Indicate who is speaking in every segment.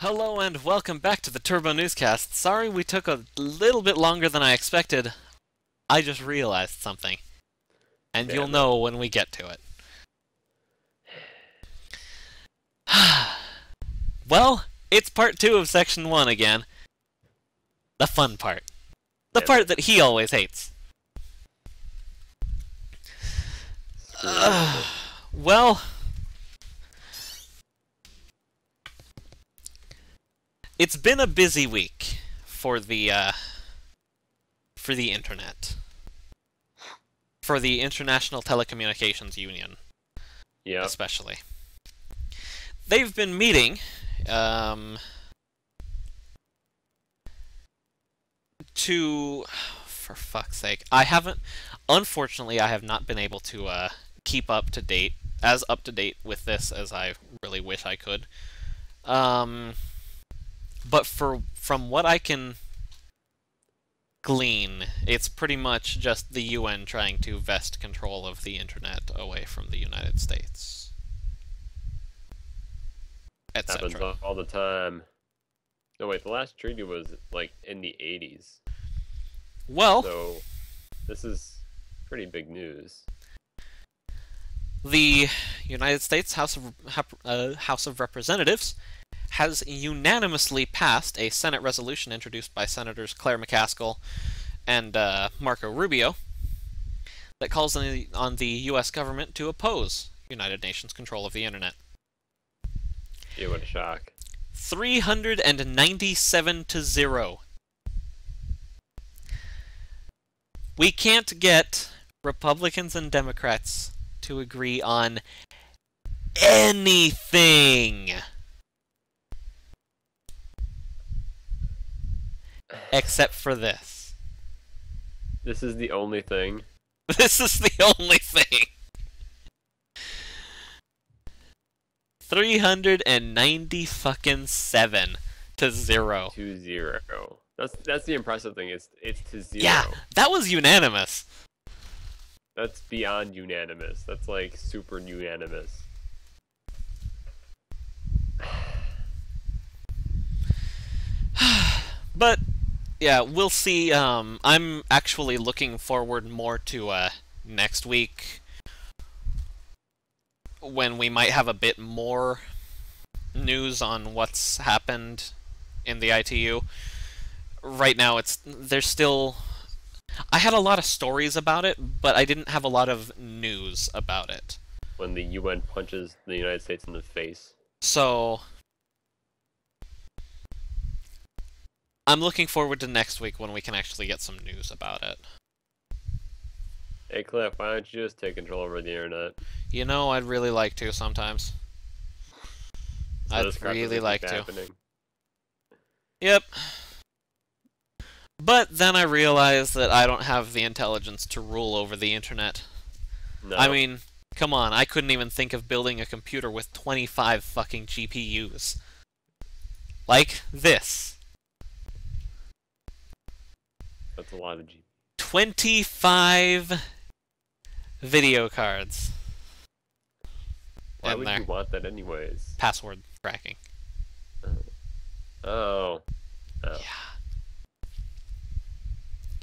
Speaker 1: Hello and welcome back to the Turbo Newscast. Sorry we took a little bit longer than I expected. I just realized something. And you'll know when we get to it. Well, it's part 2 of Section 1 again. The fun part. The part that he always hates. Well... It's been a busy week for the internet. For the International Telecommunications Union. Yeah. Especially. They've been meeting to... For fuck's sake. Unfortunately, I have not been able to keep up to date with this as I really wish I could. But from what I can glean, it's pretty much just the UN trying to vest control of the internet away from the United States.
Speaker 2: Happens all the time. No, wait, the last treaty was, like, in the 80s.
Speaker 1: Well...
Speaker 2: So, this is pretty big news.
Speaker 1: The United States House of Representatives has unanimously passed a Senate resolution introduced by Senators Claire McCaskill and Marco Rubio that calls on the U.S. government to oppose United Nations control of the internet.
Speaker 2: Yeah, what a shock.
Speaker 1: 397-0. We can't get Republicans and Democrats to agree on anything except for this.
Speaker 2: This is the only thing.
Speaker 1: This is the only thing. 397 to 0.
Speaker 2: To 0. That's the impressive thing. It's to 0.
Speaker 1: Yeah, that was unanimous.
Speaker 2: That's beyond unanimous. That's like super unanimous.
Speaker 1: But yeah, we'll see. I'm actually looking forward more to next week, when we might have a bit more news on what's happened in the ITU. Right now, there's still... I had a lot of stories about it, but I didn't have a lot of news about it.
Speaker 2: When the UN punches the United States in the face.
Speaker 1: So... I'm looking forward to next week when we can actually get some news about it.
Speaker 2: Hey Cliff, why don't you just take control over the internet?
Speaker 1: You know, I'd really like to sometimes. I'd really like to. Yep. But then I realized that I don't have the intelligence to rule over the internet.
Speaker 2: No.
Speaker 1: I mean, come on, I couldn't even think of building a computer with 25 fucking GPUs. Like this.
Speaker 2: That's a lot of GPUs.
Speaker 1: 25 video cards.
Speaker 2: Why would you want that anyways?
Speaker 1: Password cracking.
Speaker 2: Oh.
Speaker 1: Yeah.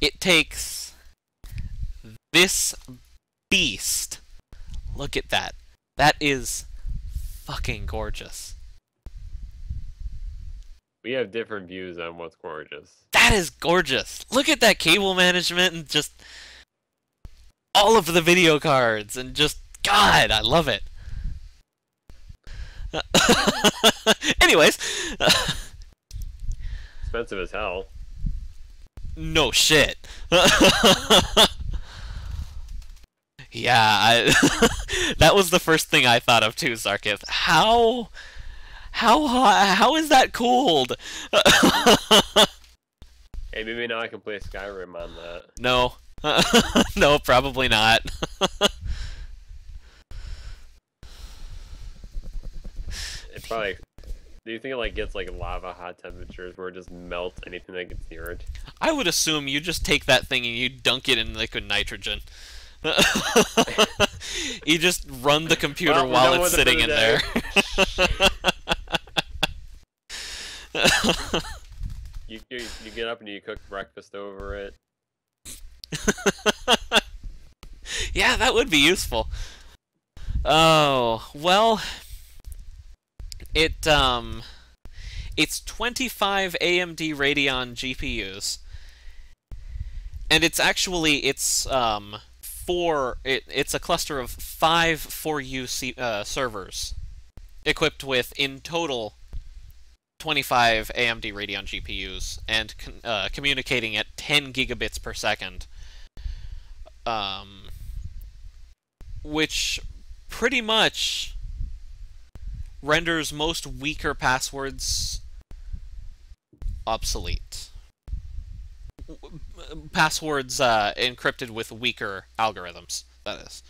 Speaker 1: It takes this beast. Look at that. That is fucking gorgeous.
Speaker 2: We have different views on what's gorgeous.
Speaker 1: That is gorgeous. Look at that cable management and just all of the video cards and just, God, I love it. Anyways.
Speaker 2: Expensive as hell.
Speaker 1: No shit. Yeah, that was the first thing I thought of too, Sarkith. How is that cooled?
Speaker 2: Hey, maybe now I can play Skyrim on that.
Speaker 1: No. No, probably not.
Speaker 2: It probably... Do you think it like gets like lava hot temperatures where it just melts anything that gets near it?
Speaker 1: I would assume you just take that thing and you dunk it in liquid nitrogen. You just run the computer while it's sitting in there.
Speaker 2: You get up and you cook breakfast over it.
Speaker 1: Yeah, that would be useful. Oh, well, it's 25 AMD Radeon GPUs. And it's a cluster of 5 4U servers equipped with, in total, 25 AMD Radeon GPUs and communicating at 10 gigabits per second. Which pretty much renders most weaker passwords obsolete. Passwords encrypted with weaker algorithms, that is.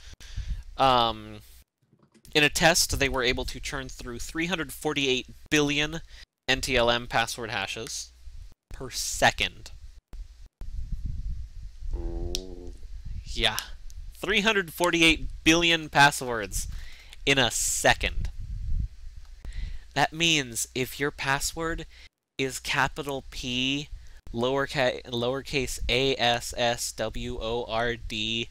Speaker 1: In a test, they were able to churn through 348 billion NTLM password hashes per second.
Speaker 2: Ooh.
Speaker 1: Yeah. 348 billion passwords in a second. That means if your password is capital P, lowercase a s s w o r d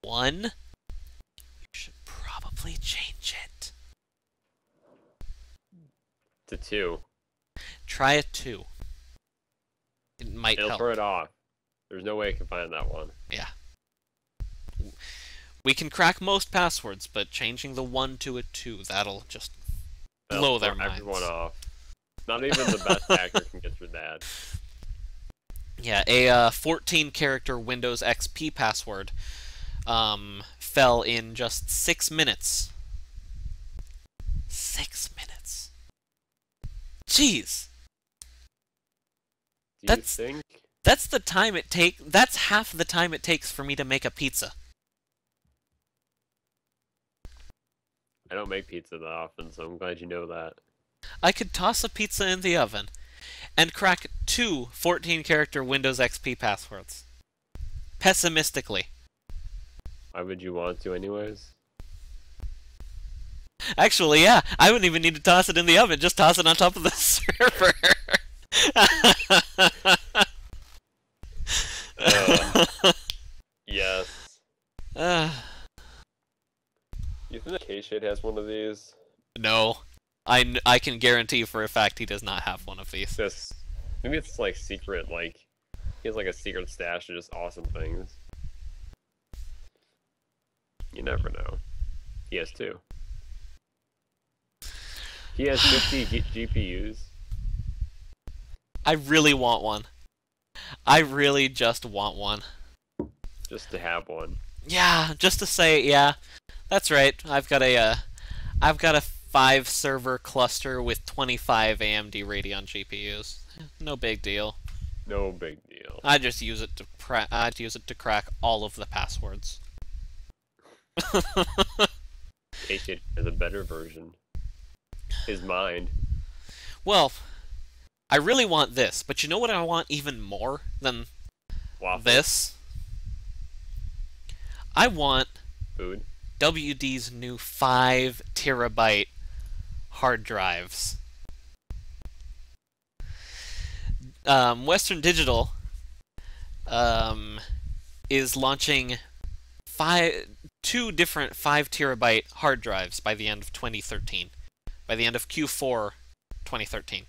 Speaker 1: 1, you should probably change it
Speaker 2: to 2.
Speaker 1: Try a 2. It might
Speaker 2: It'll
Speaker 1: help.
Speaker 2: throw it off. There's no way I can find that one.
Speaker 1: Yeah. We can crack most passwords, but changing the 1 to a 2, that'll just blow their minds.
Speaker 2: Everyone off. Not even the best hacker can get through that.
Speaker 1: Yeah, a 14-character Windows XP password fell in just 6 minutes. 6 minutes. Jeez.
Speaker 2: Do you think?
Speaker 1: That's the time it takes. That's half the time it takes for me to make a pizza.
Speaker 2: I don't make pizza that often, so I'm glad you know that.
Speaker 1: I could toss a pizza in the oven and crack 2 14-character Windows XP passwords. Pessimistically.
Speaker 2: Why would you want to anyways?
Speaker 1: Actually, yeah, I wouldn't even need to toss it in the oven, just toss it on top of the server.
Speaker 2: Yes. You think that K-Shade has one of these?
Speaker 1: No. I can guarantee for a fact he does not have one of these.
Speaker 2: Maybe it's like secret, like he has like a secret stash of just awesome things. You never know. He has 2. He has 50 GPUs.
Speaker 1: I really want one. I really just want one.
Speaker 2: Just to have one.
Speaker 1: Yeah, just to say, yeah, that's right. I've got a 5-server cluster with 25 AMD Radeon GPUs. No big deal.
Speaker 2: No big deal.
Speaker 1: I just use it to crack all of the passwords.
Speaker 2: K-Shade has a better version. His mind.
Speaker 1: Well, I really want this, but you know what I want even more than this? I want
Speaker 2: food.
Speaker 1: WD's new 5 terabyte hard drives. Western Digital is launching 2 different 5 terabyte hard drives by the end of 2013. By the end of Q4 2013.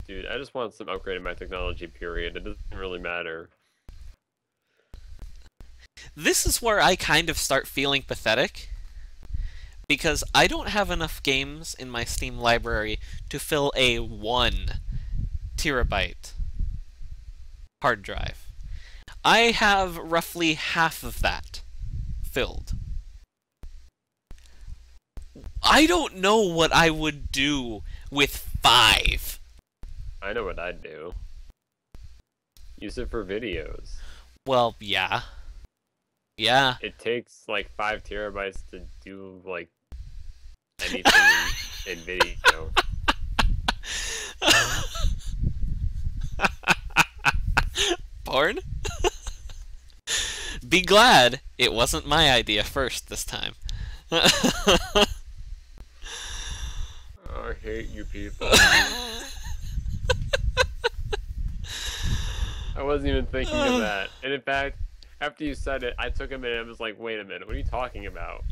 Speaker 2: Dude, I just want some upgrade in my technology, period. It doesn't really matter.
Speaker 1: This is where I kind of start feeling pathetic, because I don't have enough games in my Steam library to fill a 1 terabyte hard drive. I have roughly half of that filled. I don't know what I would do with 5.
Speaker 2: I know what I'd do. Use it for videos.
Speaker 1: Well, yeah. Yeah.
Speaker 2: It takes like 5 terabytes to do like anything in video.
Speaker 1: Porn? Be glad it wasn't my idea first this time.
Speaker 2: hate you people. I wasn't even thinking of that. And in fact, after you said it, I took a minute and was like, wait a minute, what are you talking about?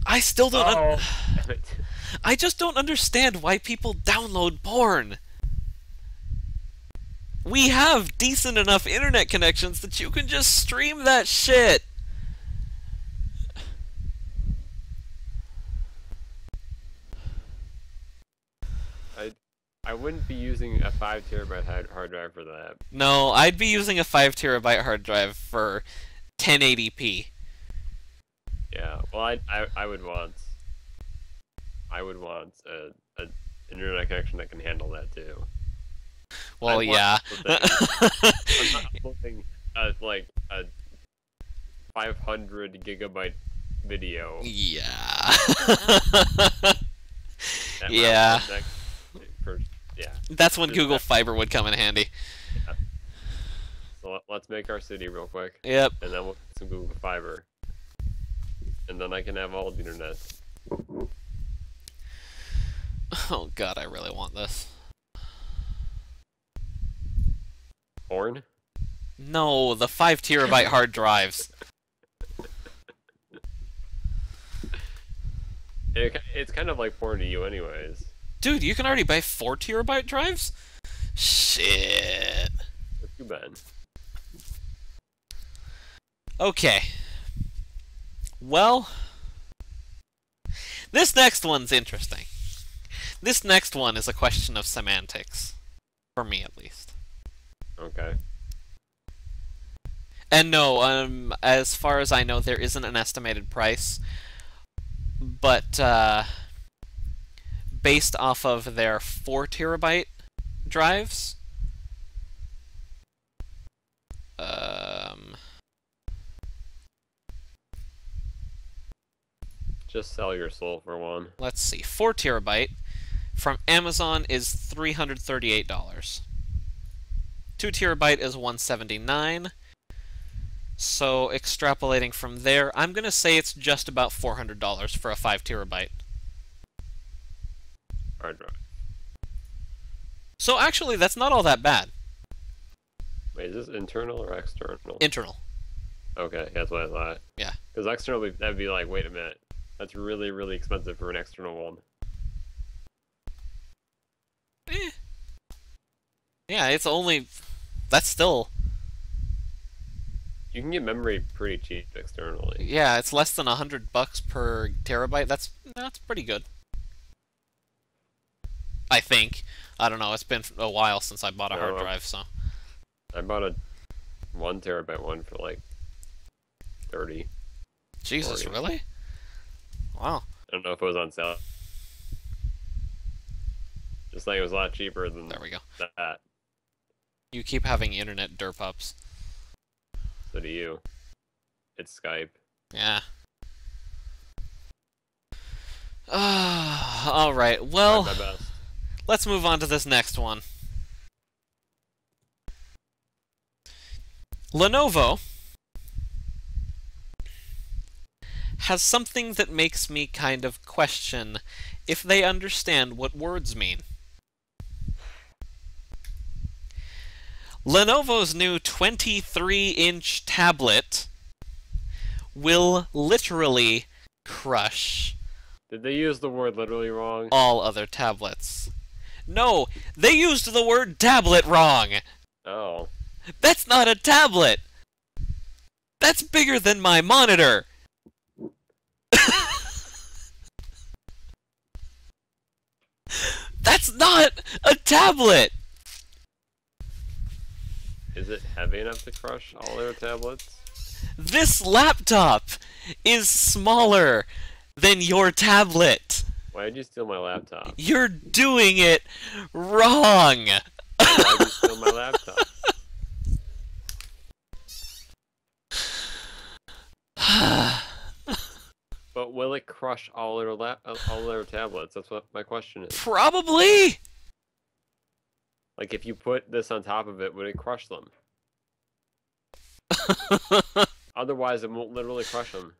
Speaker 1: I still don't.
Speaker 2: Oh, damn it.
Speaker 1: I just don't understand why people download porn. We have decent enough internet connections that you can just stream that shit.
Speaker 2: I wouldn't be using a 5 terabyte hard drive for that.
Speaker 1: No, I'd be using a 5 terabyte hard drive for 1080p.
Speaker 2: Yeah, well, I would want a internet connection that can handle that too.
Speaker 1: Well, yeah.
Speaker 2: I'm not uploading like a 500 gigabyte video.
Speaker 1: Yeah.
Speaker 2: Yeah. Yeah.
Speaker 1: That's when Google Fiber would come in handy.
Speaker 2: Yeah. So let's make our city real quick.
Speaker 1: Yep.
Speaker 2: And then we'll get some Google Fiber. And then I can have all the internet.
Speaker 1: Oh god, I really want this.
Speaker 2: Porn?
Speaker 1: No, the 5 terabyte hard drives.
Speaker 2: It's kind of like porn to you anyways.
Speaker 1: Dude, you can already buy 4 terabyte drives? Shit.
Speaker 2: What you been?
Speaker 1: Okay. Well, this next one's interesting. This next one is a question of semantics. For me, at least.
Speaker 2: Okay.
Speaker 1: And no, as far as I know, there isn't an estimated price. But, based off of their 4 terabyte drives,
Speaker 2: Just sell your soul for one.
Speaker 1: let's see, 4 terabyte from Amazon is $338. 2 terabyte is $179. So extrapolating from there, I'm gonna say it's just about $400 for a 5 terabyte.
Speaker 2: Hard drive.
Speaker 1: So actually, that's not all that bad.
Speaker 2: Wait, is this internal or external?
Speaker 1: Internal.
Speaker 2: Okay, that's what I thought.
Speaker 1: Yeah.
Speaker 2: Because external, that'd be like, wait a minute. That's really, really expensive for an external one.
Speaker 1: Eh. Yeah, it's only... That's still...
Speaker 2: You can get memory pretty cheap externally.
Speaker 1: Yeah, it's less than $100 per terabyte. That's pretty good. I think. I don't know. It's been a while since I bought a hard drive, so...
Speaker 2: I bought a 1 terabyte one for like 30.
Speaker 1: Jesus,
Speaker 2: 40.
Speaker 1: really? Wow.
Speaker 2: I don't know if it was on sale. Just like it was a lot cheaper than
Speaker 1: There we go.
Speaker 2: that.
Speaker 1: You keep having internet derp-ups.
Speaker 2: So do you. It's Skype.
Speaker 1: Yeah. Alright, well,
Speaker 2: Tried my best.
Speaker 1: let's move on to this next one. Lenovo has something that makes me kind of question if they understand what words mean. Lenovo's new 23-inch tablet will literally crush
Speaker 2: Did they use the word literally wrong?
Speaker 1: all other tablets. No, they used the word tablet wrong!
Speaker 2: Oh.
Speaker 1: That's not a tablet! That's bigger than my monitor! That's not a tablet!
Speaker 2: Is it heavy enough to crush all their tablets?
Speaker 1: This laptop is smaller than your tablet.
Speaker 2: Why did you steal my laptop?
Speaker 1: You're doing it wrong.
Speaker 2: Why did you steal my laptop? But will it crush all their tablets? That's what my question is.
Speaker 1: Probably.
Speaker 2: Like, if you put this on top of it, would it crush them? Otherwise, it won't literally crush them.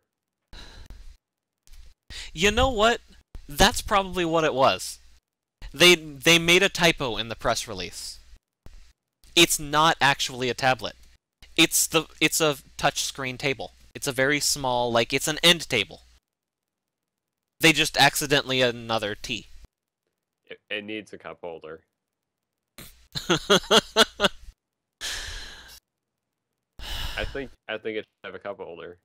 Speaker 1: You know what? That's probably what it was. They made a typo in the press release. It's not actually a tablet. It's a touchscreen table. It's a very small, like, it's an end table. They just accidentally another T.
Speaker 2: It needs a cup holder. I think it should have a cup holder.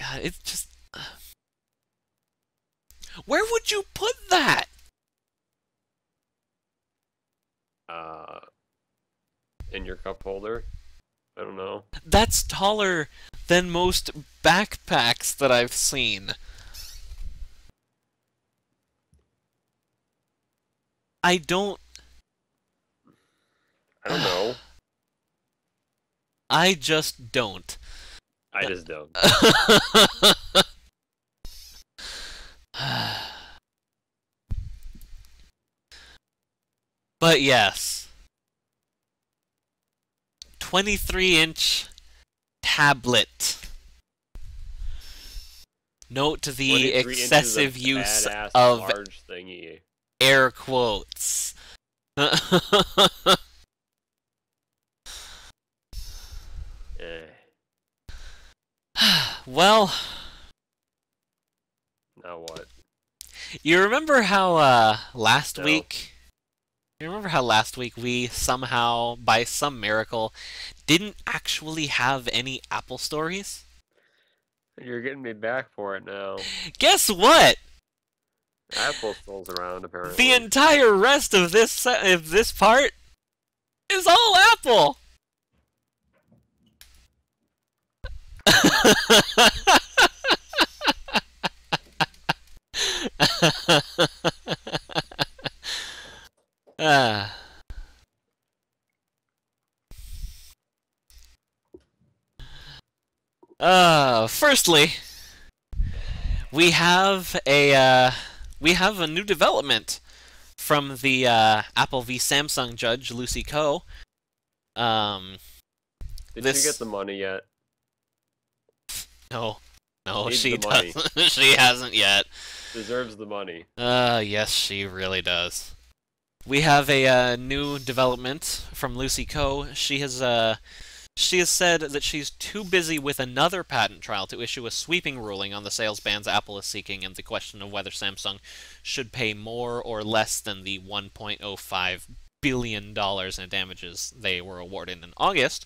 Speaker 1: God, it's just... Where would you put that?
Speaker 2: In your cup holder? I don't know.
Speaker 1: That's taller than most backpacks that I've seen. I don't
Speaker 2: know.
Speaker 1: I just don't.
Speaker 2: I just don't.
Speaker 1: But yes. 23-inch tablet. Note the excessive use of
Speaker 2: large thingy.
Speaker 1: Air quotes. Well,
Speaker 2: now what?
Speaker 1: You remember how last week we somehow, by some miracle, didn't actually have any Apple stories?
Speaker 2: You're getting me back for it now.
Speaker 1: Guess what?
Speaker 2: Apple still's around, apparently.
Speaker 1: The entire rest of this part is all Apple. Firstly, we have a new development from the Apple v Samsung judge Lucy Koh.
Speaker 2: Did she get the money yet?
Speaker 1: No,
Speaker 2: Needs
Speaker 1: she
Speaker 2: the money.
Speaker 1: doesn't. She hasn't yet.
Speaker 2: Deserves the money.
Speaker 1: Yes, she really does. We have a new development from Lucy Koh. She has said that she's too busy with another patent trial to issue a sweeping ruling on the sales bans Apple is seeking and the question of whether Samsung should pay more or less than the $1.05 billion in damages they were awarded in August.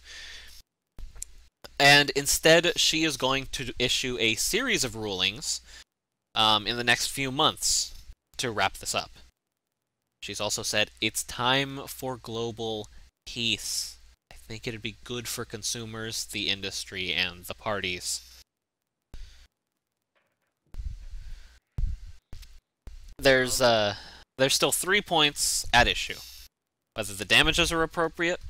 Speaker 1: And instead, she is going to issue a series of rulings in the next few months to wrap this up. She's also said, it's time for global peace. I think it'd be good for consumers, the industry, and the parties. There's still 3 points at issue. Whether the damages are appropriate,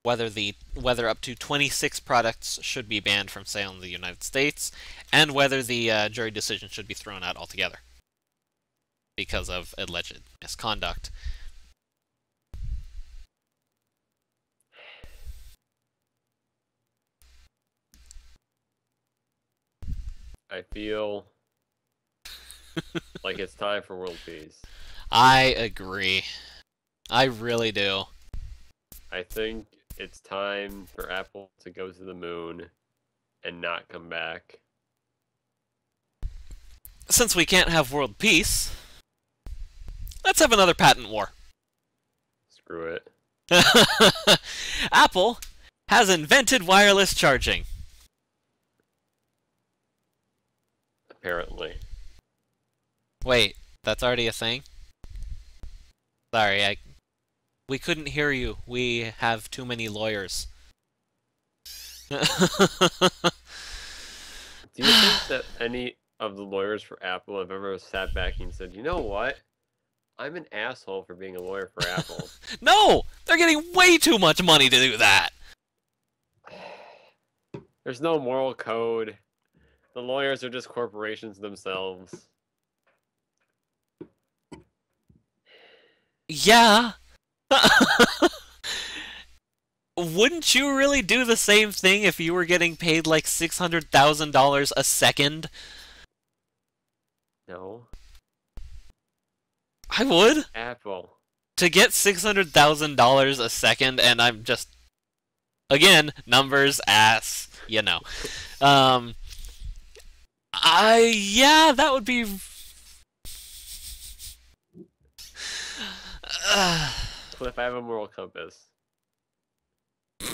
Speaker 1: whether up to 26 products should be banned from sale in the United States, and whether the jury decision should be thrown out altogether because of alleged misconduct.
Speaker 2: I feel like it's time for world peace.
Speaker 1: I agree. I really do.
Speaker 2: I think it's time for Apple to go to the moon and not come back.
Speaker 1: Since we can't have world peace, let's have another patent war.
Speaker 2: Screw it.
Speaker 1: Apple has invented wireless charging.
Speaker 2: Apparently.
Speaker 1: Wait, that's already a thing? Sorry, we couldn't hear you. We have too many lawyers.
Speaker 2: Do you think that any of the lawyers for Apple have ever sat back and said, you know what? I'm an asshole for being a lawyer for Apple.
Speaker 1: No! They're getting way too much money to do that!
Speaker 2: There's no moral code. The lawyers are just corporations themselves.
Speaker 1: Yeah! Wouldn't you really do the same thing if you were getting paid like $600,000 a second?
Speaker 2: No.
Speaker 1: I would.
Speaker 2: Apple.
Speaker 1: To get $600,000 a second, and I'm just, again, numbers, ass, you know. Yeah, that would be.
Speaker 2: Cliff, I have a moral compass.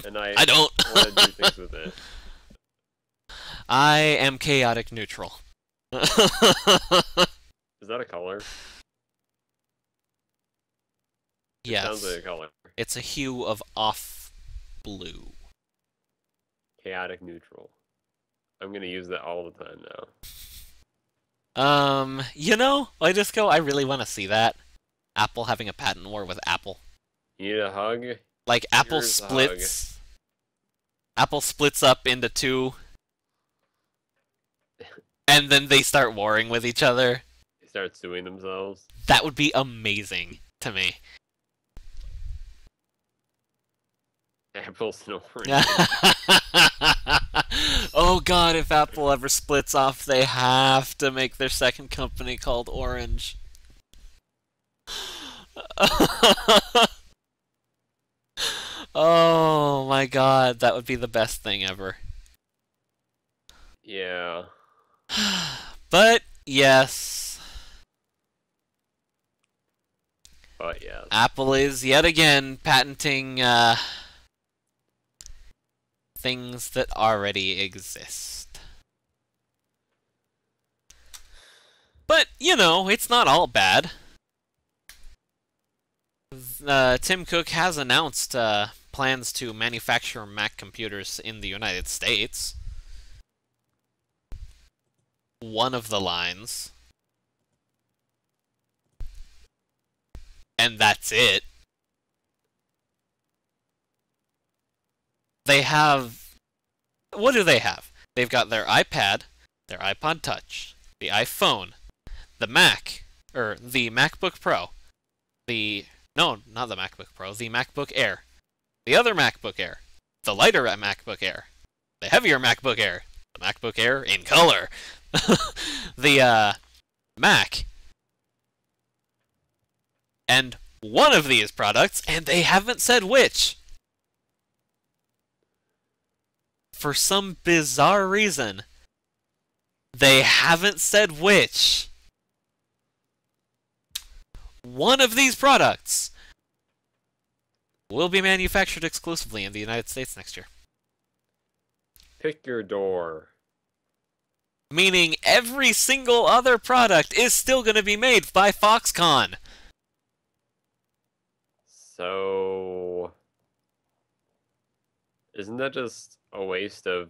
Speaker 2: And
Speaker 1: I don't.
Speaker 2: want to do things with it.
Speaker 1: I am chaotic neutral.
Speaker 2: Is that a color?
Speaker 1: Yes.
Speaker 2: It sounds like a color.
Speaker 1: It's a hue of off blue.
Speaker 2: Chaotic neutral. I'm gonna use that all the time now.
Speaker 1: You know, I really want to see that. Apple having a patent war with Apple.
Speaker 2: You need a hug?
Speaker 1: Like, Apple splits up into two, and then they start warring with each other.
Speaker 2: They start suing themselves.
Speaker 1: That would be amazing to me.
Speaker 2: Apple's and orange.
Speaker 1: Oh god, if Apple ever splits off, they have to make their second company called Orange. Oh my god, that would be the best thing ever.
Speaker 2: Yeah.
Speaker 1: But, yes.
Speaker 2: But yes.
Speaker 1: Apple is yet again patenting, things that already exist. But, you know, it's not all bad. Tim Cook has announced plans to manufacture Mac computers in the United States. One of the lines. And that's it. They have... What do they have? They've got their iPad, their iPod Touch, the iPhone, the Mac, or the MacBook Pro, no, not the MacBook Pro, the MacBook Air, the other MacBook Air, the lighter MacBook Air, the heavier MacBook Air, the MacBook Air in color, the Mac, and one of these products, and they haven't said which. For some bizarre reason, they haven't said which. One of these products will be manufactured exclusively in the United States next year.
Speaker 2: Pick your door.
Speaker 1: Meaning every single other product is still going to be made by Foxconn.
Speaker 2: So... Isn't that just a waste of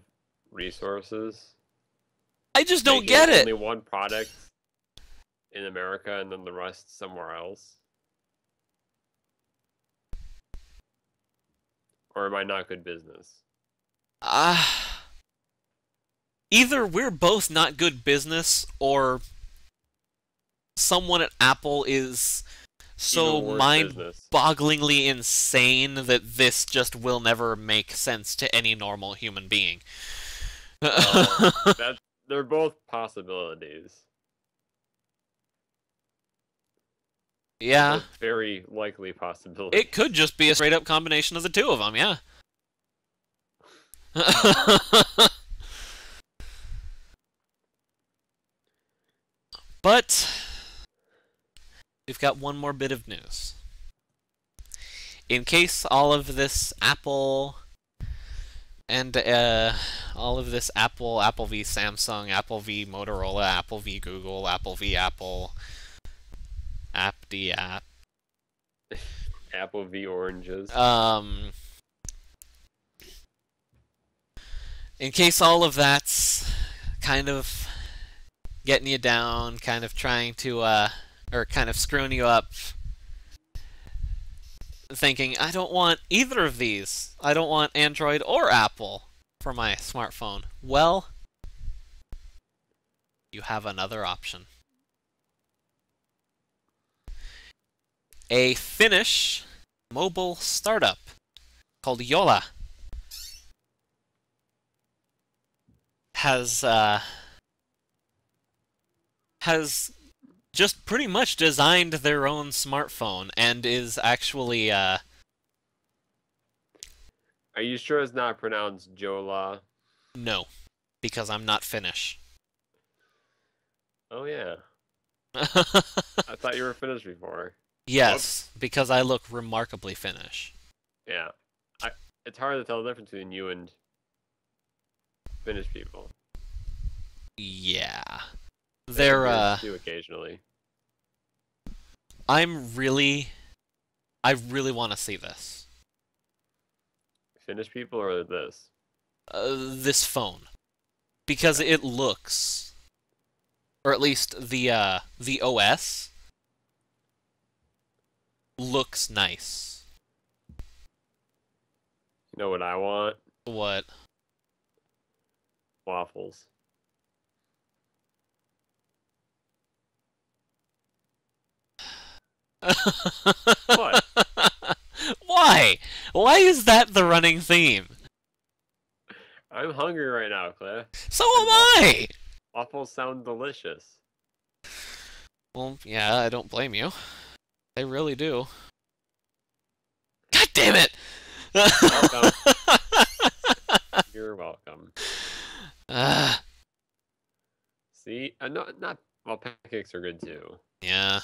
Speaker 2: resources?
Speaker 1: I just don't
Speaker 2: Making
Speaker 1: get it.
Speaker 2: Only one product in America and then the rest somewhere else? Or am I not good business?
Speaker 1: Either we're both not good business, or someone at Apple is so mind-bogglingly insane that this just will never make sense to any normal human being.
Speaker 2: They're both possibilities.
Speaker 1: Yeah.
Speaker 2: Both very likely possibilities.
Speaker 1: It could just be a straight-up combination of the two of them, yeah. But we've got one more bit of news. In case all of this Apple and all of this Apple v Samsung, Apple v Motorola, Apple v Google, Apple v Apple, Apple
Speaker 2: v oranges.
Speaker 1: In case all of that's kind of getting you down, kind of trying to, or kind of screwing you up, thinking, I don't want either of these. I don't want Android or Apple for my smartphone. Well, you have another option. A Finnish mobile startup called Yola has just pretty much designed their own smartphone and is actually
Speaker 2: Are you sure it's not pronounced Jola?
Speaker 1: no, because I'm not Finnish.
Speaker 2: Oh yeah, I thought you were Finnish before.
Speaker 1: Yes, because I look remarkably Finnish.
Speaker 2: Yeah, it's hard to tell the difference between you and Finnish people.
Speaker 1: Yeah.
Speaker 2: They have
Speaker 1: They're
Speaker 2: beards too occasionally.
Speaker 1: I really want to see this.
Speaker 2: Finnish people or this?
Speaker 1: This phone. Because it looks, or at least the OS looks nice.
Speaker 2: You know what I want?
Speaker 1: What?
Speaker 2: Waffles. What?
Speaker 1: Why? Why is that the running theme?
Speaker 2: I'm hungry right now, Cliff.
Speaker 1: So am I!
Speaker 2: Waffles sound delicious.
Speaker 1: Well, yeah, I don't blame you. They really do. God damn it!
Speaker 2: Welcome. You're welcome. See? Not well, pancakes are good too.
Speaker 1: Yeah.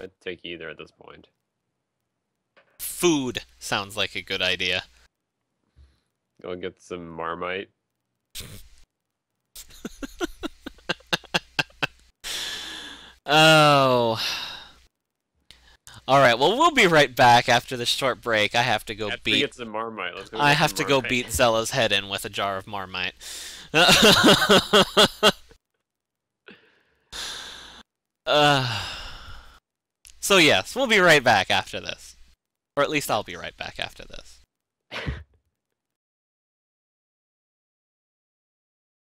Speaker 2: I'd take either at this point.
Speaker 1: Food sounds like a good idea.
Speaker 2: Go get some Marmite.
Speaker 1: Oh. Alright, well, we'll be right back after this short break. I have to go
Speaker 2: After we get some Marmite, let's go
Speaker 1: I
Speaker 2: get
Speaker 1: have
Speaker 2: some
Speaker 1: to go
Speaker 2: Marmite.
Speaker 1: beat Zella's head in with a jar of Marmite. So yes, we'll be right back after this. Or at least I'll be right back after this.